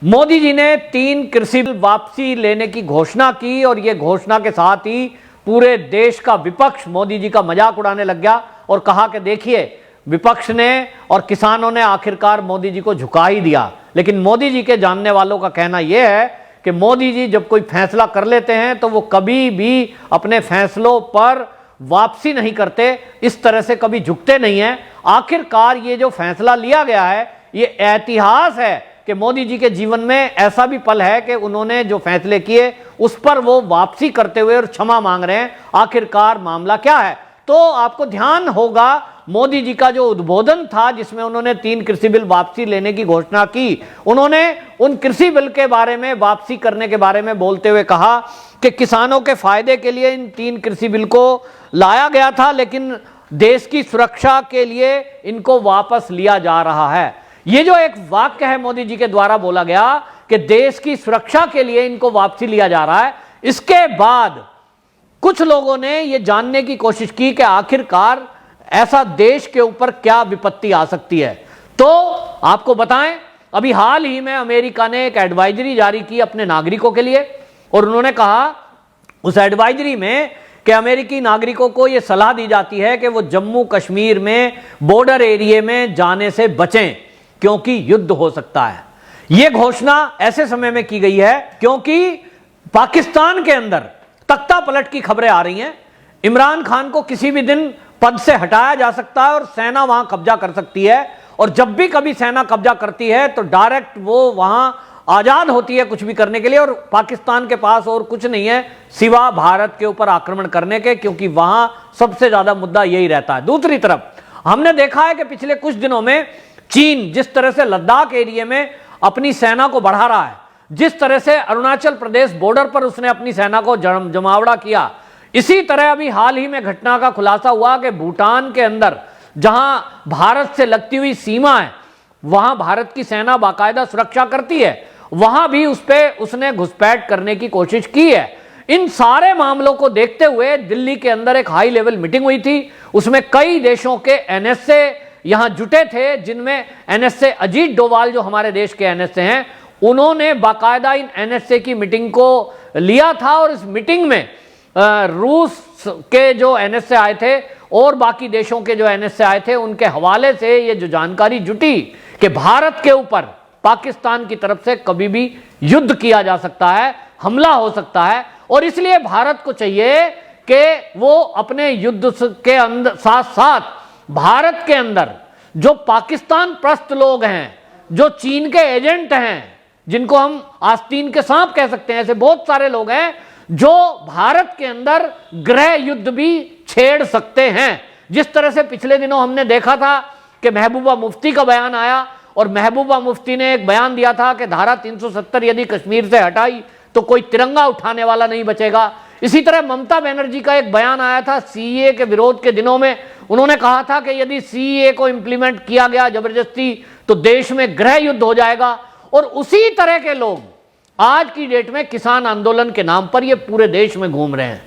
मोदी जी ने 3 कृषि बिल वापसी लेने की घोषणा की और यह घोषणा के साथ ही पूरे देश का विपक्ष मोदी जी का मजाक उड़ाने लग गया और कहा कि देखिए विपक्ष ने और किसानों ने आखिरकार मोदी जी को झुका ही दिया। लेकिन मोदी जी के जानने वालों का कहना यह है कि मोदी जी जब कोई फैसला कर लेते हैं तो वो कभी भी अपने फैसलों पर वापसी नहीं करते, इस तरह से कभी झुकते नहीं हैं। आखिरकार ये जो फैसला लिया गया है ये इतिहास है कि मोदी जी के जीवन में ऐसा भी पल है कि उन्होंने जो फैसले किए उस पर वो वापसी करते हुए और क्षमा मांग रहे हैं। आखिरकार मामला क्या है? तो आपको ध्यान होगा मोदी जी का जो उद्बोधन था जिसमें उन्होंने 3 कृषि बिल वापसी लेने की घोषणा की, उन्होंने उन कृषि बिल के बारे में वापसी करने के बारे में बोलते हुए कहा कि किसानों के फायदे के लिए इन 3 कृषि बिल को लाया गया था, लेकिन देश की सुरक्षा के लिए इनको वापस लिया जा रहा है। ये जो एक वाक्य है मोदी जी के द्वारा बोला गया कि देश की सुरक्षा के लिए इनको वापसी लिया जा रहा है, इसके बाद कुछ लोगों ने यह जानने की कोशिश की कि आखिरकार ऐसा देश के ऊपर क्या विपत्ति आ सकती है। तो आपको बताएं, अभी हाल ही में अमेरिका ने एक एडवाइजरी जारी की अपने नागरिकों के लिए और उन्होंने कहा उस एडवाइजरी में कि अमेरिकी नागरिकों को यह सलाह दी जाती है कि वो जम्मू कश्मीर में बॉर्डर एरिया में जाने से बचें क्योंकि युद्ध हो सकता है। यह घोषणा ऐसे समय में की गई है क्योंकि पाकिस्तान के अंदर तख्ता पलट की खबरें आ रही हैं। इमरान खान को किसी भी दिन पद से हटाया जा सकता है और सेना वहां कब्जा कर सकती है, और जब भी कभी सेना कब्जा करती है तो डायरेक्ट वो वहां आजाद होती है कुछ भी करने के लिए, और पाकिस्तान के पास और कुछ नहीं है सिवा भारत के ऊपर आक्रमण करने के, क्योंकि वहां सबसे ज्यादा मुद्दा यही रहता है। दूसरी तरफ हमने देखा है कि पिछले कुछ दिनों में चीन जिस तरह से लद्दाख एरिया में अपनी सेना को बढ़ा रहा है, जिस तरह से अरुणाचल प्रदेश बॉर्डर पर उसने अपनी सेना को जमावड़ा किया, इसी तरह अभी हाल ही में घटना का खुलासा हुआ कि भूटान के अंदर जहां भारत से लगती हुई सीमा है वहां भारत की सेना बाकायदा सुरक्षा करती है, वहां भी उसने घुसपैठ करने की कोशिश की है। इन सारे मामलों को देखते हुए दिल्ली के अंदर एक हाई लेवल मीटिंग हुई थी, उसमें कई देशों के एनएसए यहां जुटे थे, जिनमें एनएसए अजीत डोभाल जो हमारे देश के एनएसए हैं उन्होंने बाकायदा इन एनएसए की मीटिंग को लिया था, और इस मीटिंग में रूस के जो एनएसए आए थे और बाकी देशों के जो एनएसए आए थे उनके हवाले से ये जो जानकारी जुटी कि भारत के ऊपर पाकिस्तान की तरफ से कभी भी युद्ध किया जा सकता है, हमला हो सकता है, और इसलिए भारत को चाहिए कि वो अपने युद्ध के अंदर साथ साथ भारत के अंदर जो पाकिस्तान प्रस्त लोग हैं, जो चीन के एजेंट हैं, जिनको हम आस्तीन के सांप कह सकते हैं, ऐसे बहुत सारे लोग हैं जो भारत के अंदर गृह युद्ध भी छेड़ सकते हैं। जिस तरह से पिछले दिनों हमने देखा था कि महबूबा मुफ्ती का बयान आया और महबूबा मुफ्ती ने एक बयान दिया था कि धारा 370 यदि कश्मीर से हटाई तो कोई तिरंगा उठाने वाला नहीं बचेगा। इसी तरह ममता बनर्जी का एक बयान आया था सीएए के विरोध के दिनों में, उन्होंने कहा था कि यदि सीएए को इंप्लीमेंट किया गया जबरदस्ती तो देश में गृह युद्ध हो जाएगा। और उसी तरह के लोग आज की डेट में किसान आंदोलन के नाम पर ये पूरे देश में घूम रहे हैं,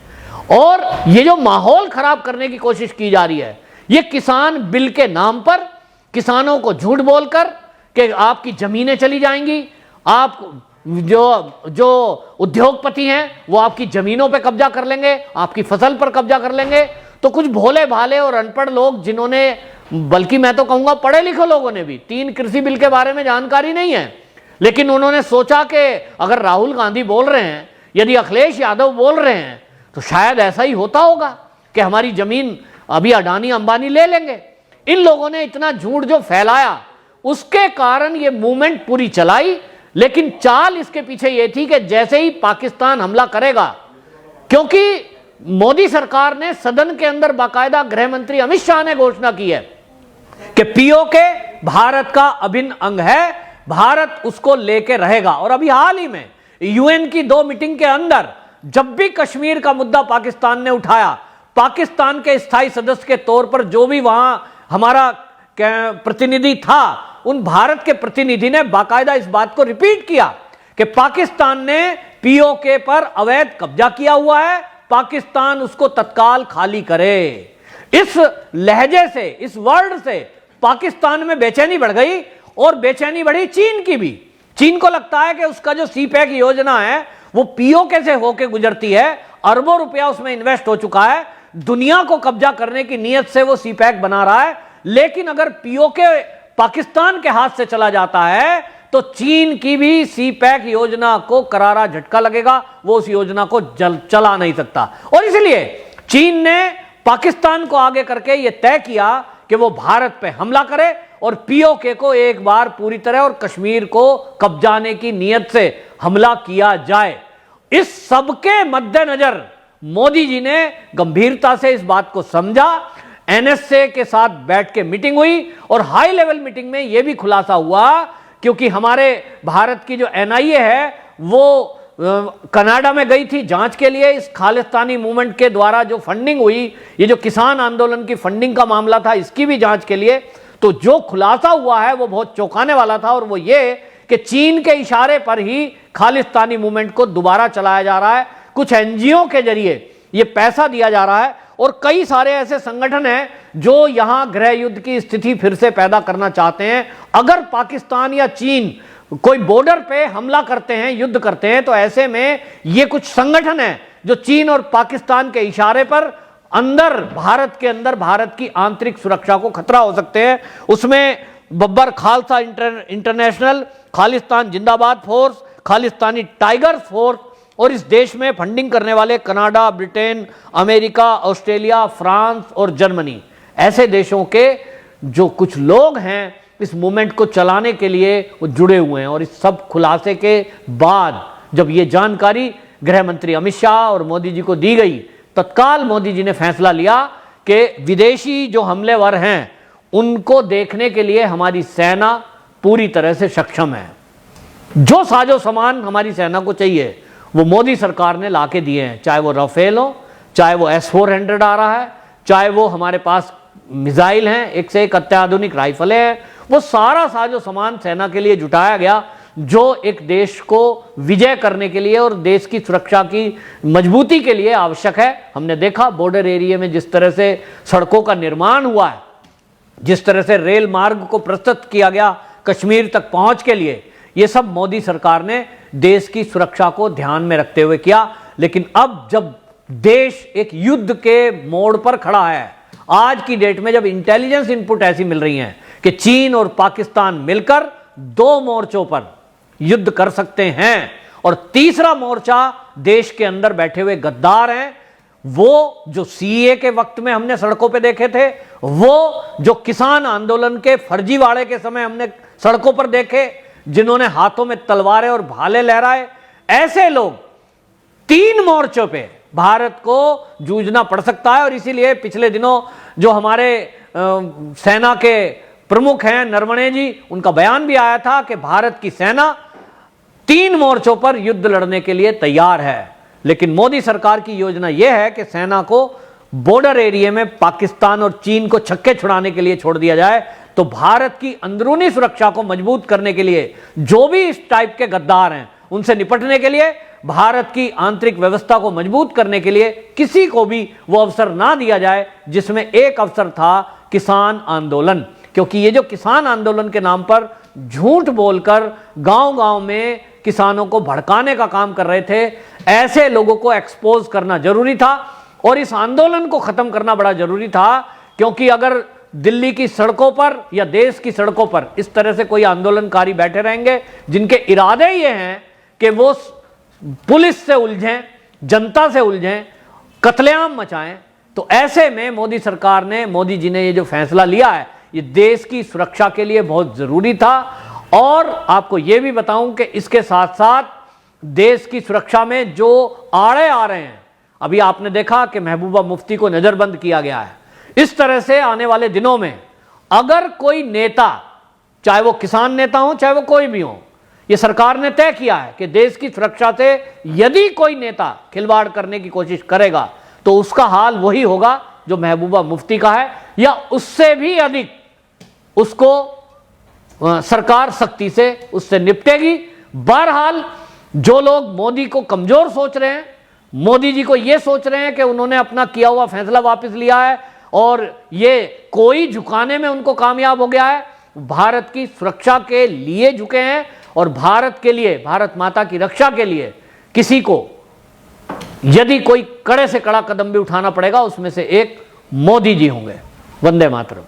और ये जो माहौल खराब करने की कोशिश की जा रही है, ये किसान बिल के नाम पर किसानों को झूठ बोलकर कि आपकी जमीनें चली जाएंगी, आप जो उद्योगपति हैं वो आपकी जमीनों पे कब्जा कर लेंगे, आपकी फसल पर कब्जा कर लेंगे। तो कुछ भोले भाले और अनपढ़ लोग जिन्होंने, बल्कि मैं तो कहूंगा पढ़े लिखे लोगों ने भी 3 कृषि बिल के बारे में जानकारी नहीं है, लेकिन उन्होंने सोचा कि अगर राहुल गांधी बोल रहे हैं, यदि अखिलेश यादव बोल रहे हैं, तो शायद ऐसा ही होता होगा कि हमारी जमीन अभी अडानी अंबानी ले लेंगे। इन लोगों ने इतना झूठ जो फैलाया उसके कारण ये मूवमेंट पूरी चलाई, लेकिन चाल इसके पीछे ये थी कि जैसे ही पाकिस्तान हमला करेगा, क्योंकि मोदी सरकार ने सदन के अंदर बाकायदा गृह मंत्री अमित शाह ने घोषणा की है कि पीओके भारत का अभिन्न अंग है, भारत उसको लेके रहेगा। और अभी हाल ही में यूएन की 2 मीटिंग के अंदर जब भी कश्मीर का मुद्दा पाकिस्तान ने उठाया, पाकिस्तान के स्थायी सदस्य के तौर पर जो भी वहां हमारा प्रतिनिधि था, उन भारत के प्रतिनिधि ने बाकायदा इस बात को रिपीट किया कि पाकिस्तान ने पीओके पर अवैध कब्जा किया हुआ है, पाकिस्तान उसको तत्काल खाली करे। इस लहजे से, इस वर्ड से पाकिस्तान में बेचैनी बढ़ गई, और बेचैनी बढ़ी चीन की भी चीन को लगता है कि उसका जो सीपैक योजना है वो पीओके से होकर गुजरती है, अरबों रुपया उसमें इन्वेस्ट हो चुका है, दुनिया को कब्जा करने की नीयत से वो सीपैक बना रहा है। लेकिन अगर पीओके पाकिस्तान के हाथ से चला जाता है तो चीन की भी सीपैक योजना को करारा झटका लगेगा, वो उस योजना को चला नहीं सकता। और इसलिए चीन ने पाकिस्तान को आगे करके यह तय किया कि वो भारत पे हमला करे और पीओके को एक बार पूरी तरह और कश्मीर को कब्जाने की नीयत से हमला किया जाए। इस सबके मद्देनजर मोदी जी ने गंभीरता से इस बात को समझा, एनएसए के साथ बैठ के मीटिंग हुई और हाई लेवल मीटिंग में यह भी खुलासा हुआ, क्योंकि हमारे भारत की जो एनआईए है वो कनाडा में गई थी जांच के लिए इस खालिस्तानी मूवमेंट के द्वारा जो फंडिंग हुई, ये जो किसान आंदोलन की फंडिंग का मामला था, इसकी भी जांच के लिए। तो जो खुलासा हुआ है वो बहुत चौंकाने वाला था, और वो ये कि चीन के इशारे पर ही खालिस्तानी मूवमेंट को दोबारा चलाया जा रहा है, कुछ एनजीओ के जरिए ये पैसा दिया जा रहा है, और कई सारे ऐसे संगठन हैं जो यहां गृह युद्ध की स्थिति फिर से पैदा करना चाहते हैं। अगर पाकिस्तान या चीन कोई बॉर्डर पे हमला करते हैं, युद्ध करते हैं, तो ऐसे में ये कुछ संगठन हैं जो चीन और पाकिस्तान के इशारे पर अंदर भारत के अंदर भारत की आंतरिक सुरक्षा को खतरा हो सकते हैं। उसमें बब्बर खालसा इंटरनेशनल, खालिस्तान जिंदाबाद फोर्स, खालिस्तानी टाइगर्स फोर्स, और इस देश में फंडिंग करने वाले Canada, Britain, America, Australia, France और जर्मनी, ऐसे देशों के जो कुछ लोग हैं इस मूवमेंट को चलाने के लिए वो जुड़े हुए हैं। और इस सब खुलासे के बाद जब ये जानकारी गृह मंत्री अमित शाह और मोदी जी को दी गई, तत्काल मोदी जी ने फैसला लिया कि विदेशी जो हमलेवर हैं उनको देखने के लिए हमारी सेना पूरी तरह से सक्षम है। जो साजो सामान हमारी सेना को चाहिए वो मोदी सरकार ने लाके दिए हैं, चाहे वो राफेल हो, चाहे वो S-400 आ रहा है, चाहे वो हमारे पास मिसाइल हैं, एक से एक अत्याधुनिक राइफलें हैं, वो सारा साजो सामान सेना के लिए जुटाया गया जो एक देश को विजय करने के लिए और देश की सुरक्षा की मजबूती के लिए आवश्यक है। हमने देखा बॉर्डर एरिया में जिस तरह से सड़कों का निर्माण हुआ है, जिस तरह से रेल मार्ग को प्रस्तुत किया गया कश्मीर तक पहुंच के लिए, ये सब मोदी सरकार ने देश की सुरक्षा को ध्यान में रखते हुए किया। लेकिन अब जब देश एक युद्ध के मोड़ पर खड़ा है, आज की डेट में जब इंटेलिजेंस इनपुट ऐसी मिल रही हैं कि चीन और पाकिस्तान मिलकर 2 मोर्चों पर युद्ध कर सकते हैं, और तीसरा मोर्चा देश के अंदर बैठे हुए गद्दार हैं, वो जो सीए के वक्त में हमने सड़कों पे देखे थे, वो जो किसान आंदोलन के फर्जीवाड़े के समय हमने सड़कों पर देखे, जिन्होंने हाथों में तलवारें और भाले लहराए, ऐसे लोग 3 मोर्चों पे भारत को जूझना पड़ सकता है। और इसीलिए पिछले दिनों जो हमारे सेना के प्रमुख हैं नरवणे जी, उनका बयान भी आया था कि भारत की सेना 3 मोर्चों पर युद्ध लड़ने के लिए तैयार है। लेकिन मोदी सरकार की योजना यह है कि सेना को बॉर्डर एरिया में पाकिस्तान और चीन को छक्के छुड़ाने के लिए छोड़ दिया जाए, तो भारत की अंदरूनी सुरक्षा को मजबूत करने के लिए जो भी इस टाइप के गद्दार हैं उनसे निपटने के लिए, भारत की आंतरिक व्यवस्था को मजबूत करने के लिए किसी को भी वो अवसर ना दिया जाए जिसमें एक अवसर था किसान आंदोलन। क्योंकि ये जो किसान आंदोलन के नाम पर झूठ बोलकर गांव-गांव में किसानों को भड़काने का काम कर रहे थे, ऐसे लोगों को एक्सपोज करना जरूरी था और इस आंदोलन को खत्म करना बड़ा जरूरी था। क्योंकि अगर दिल्ली की सड़कों पर या देश की सड़कों पर इस तरह से कोई आंदोलनकारी बैठे रहेंगे जिनके इरादे ये हैं कि वो पुलिस से उलझें, जनता से उलझें, कत्लेआम मचाएं, तो ऐसे में मोदी सरकार ने, मोदी जी ने ये जो फैसला लिया है, ये देश की सुरक्षा के लिए बहुत जरूरी था। और आपको ये भी बताऊं कि इसके साथ साथ देश की सुरक्षा में जो आड़े आ रहे हैं, अभी आपने देखा कि महबूबा मुफ्ती को नजरबंद किया गया है। इस तरह से आने वाले दिनों में अगर कोई नेता, चाहे वो किसान नेता हो चाहे वो कोई भी हो, ये सरकार ने तय किया है कि देश की सुरक्षा से यदि कोई नेता खिलवाड़ करने की कोशिश करेगा तो उसका हाल वही होगा जो महबूबा मुफ्ती का है, या उससे भी अधिक उसको सरकार सख्ती से उससे निपटेगी। बहरहाल जो लोग मोदी को कमजोर सोच रहे हैं, मोदी जी को यह सोच रहे हैं कि उन्होंने अपना किया हुआ फैसला वापस लिया है और ये कोई झुकाने में उनको कामयाब हो गया है, भारत की सुरक्षा के लिए झुके हैं और भारत के लिए, भारत माता की रक्षा के लिए किसी को यदि कोई कड़े से कड़ा कदम भी उठाना पड़ेगा, उसमें से एक मोदी जी होंगे। वंदे मातरम।